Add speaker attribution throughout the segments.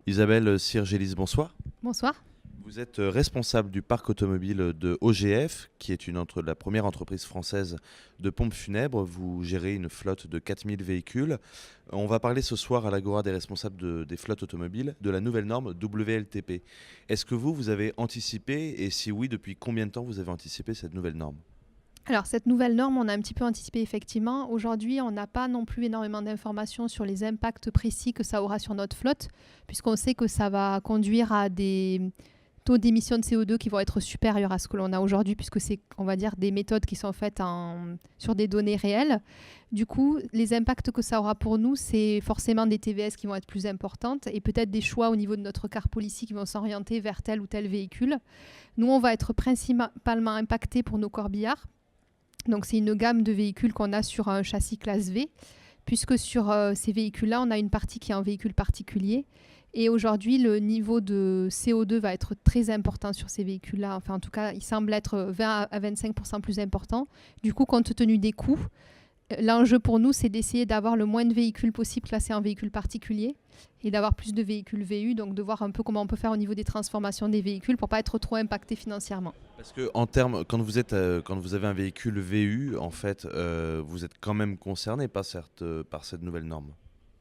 Speaker 1: Isabelle Sirgelis, bonsoir.
Speaker 2: Bonsoir.
Speaker 1: Vous êtes responsable du parc automobile de OGF, qui est la première entreprise française de pompes funèbres. Vous gérez une flotte de 4000 véhicules. On va parler ce soir à l'Agora des responsables des flottes automobiles de la nouvelle norme WLTP. Est-ce que vous avez anticipé, et si oui, depuis combien de temps vous avez anticipé cette nouvelle norme?
Speaker 2: Alors cette nouvelle norme, on a un petit peu anticipé effectivement. Aujourd'hui, on n'a pas non plus énormément d'informations sur les impacts précis que ça aura sur notre flotte, puisqu'on sait que ça va conduire à des taux d'émissions de CO2 qui vont être supérieurs à ce que l'on a aujourd'hui, puisque c'est, on va dire, des méthodes qui sont faites sur des données réelles. Du coup, les impacts que ça aura pour nous, c'est forcément des TVS qui vont être plus importantes et peut-être des choix au niveau de notre car policy qui vont s'orienter vers tel ou tel véhicule. Nous, on va être principalement impactés pour nos corbillards. Donc c'est une gamme de véhicules qu'on a sur un châssis classe V, puisque sur ces véhicules-là, on a une partie qui est en véhicule particulier. Et aujourd'hui, le niveau de CO2 va être très important sur ces véhicules-là. Enfin, en tout cas, il semble être 20 à 25% plus important. Du coup, compte tenu des coûts, l'enjeu pour nous, c'est d'essayer d'avoir le moins de véhicules possible classés en véhicules particuliers et d'avoir plus de véhicules VU, donc de voir un peu comment on peut faire au niveau des transformations des véhicules pour ne pas être trop impacté financièrement.
Speaker 1: Parce que quand vous avez un véhicule VU, en fait, vous êtes quand même concerné par cette nouvelle norme.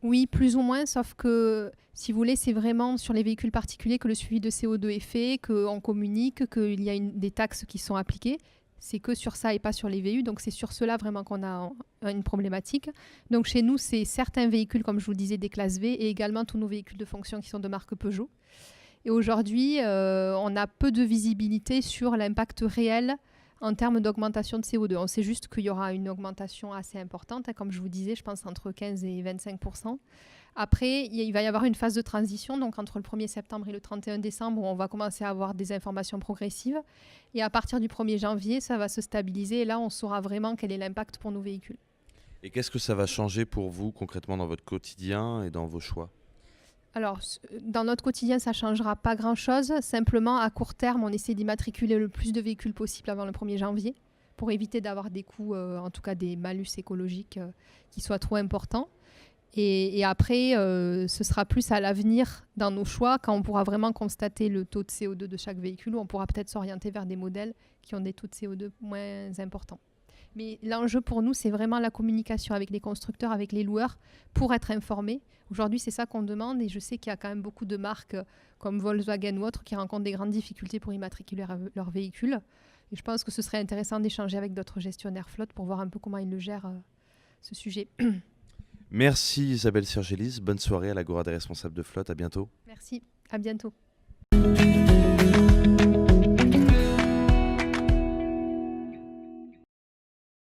Speaker 2: Oui, plus ou moins, sauf que, si vous voulez, c'est vraiment sur les véhicules particuliers que le suivi de CO2 est fait, qu'on communique, qu'il y a des taxes qui sont appliquées. C'est que sur ça et pas sur les VU. Donc, c'est sur cela vraiment qu'on a une problématique. Donc, chez nous, c'est certains véhicules, comme je vous le disais, des classes V et également tous nos véhicules de fonction qui sont de marque Peugeot. Et aujourd'hui, on a peu de visibilité sur l'impact réel en termes d'augmentation de CO2. On sait juste qu'il y aura une augmentation assez importante, comme je vous disais, je pense entre 15 et 25%. Après, il va y avoir une phase de transition, donc entre le 1er septembre et le 31 décembre, où on va commencer à avoir des informations progressives. Et à partir du 1er janvier, ça va se stabiliser. Et là, on saura vraiment quel est l'impact pour nos véhicules.
Speaker 1: Et qu'est-ce que ça va changer pour vous concrètement dans votre quotidien et dans vos choix?
Speaker 2: Alors, dans notre quotidien, ça ne changera pas grand-chose. Simplement, à court terme, on essaie d'immatriculer le plus de véhicules possible avant le 1er janvier pour éviter d'avoir des coûts, en tout cas des malus écologiques qui soient trop importants. Et après, ce sera plus à l'avenir dans nos choix, quand on pourra vraiment constater le taux de CO2 de chaque véhicule, où on pourra peut-être s'orienter vers des modèles qui ont des taux de CO2 moins importants. Mais l'enjeu pour nous, c'est vraiment la communication avec les constructeurs, avec les loueurs, pour être informés. Aujourd'hui, c'est ça qu'on demande et je sais qu'il y a quand même beaucoup de marques comme Volkswagen ou autres qui rencontrent des grandes difficultés pour immatriculer leurs véhicules. Et je pense que ce serait intéressant d'échanger avec d'autres gestionnaires flotte pour voir un peu comment ils le gèrent, ce sujet.
Speaker 1: Merci Isabelle Sirgelis, bonne soirée à l'Agora des responsables de flotte, à bientôt.
Speaker 2: Merci, à bientôt.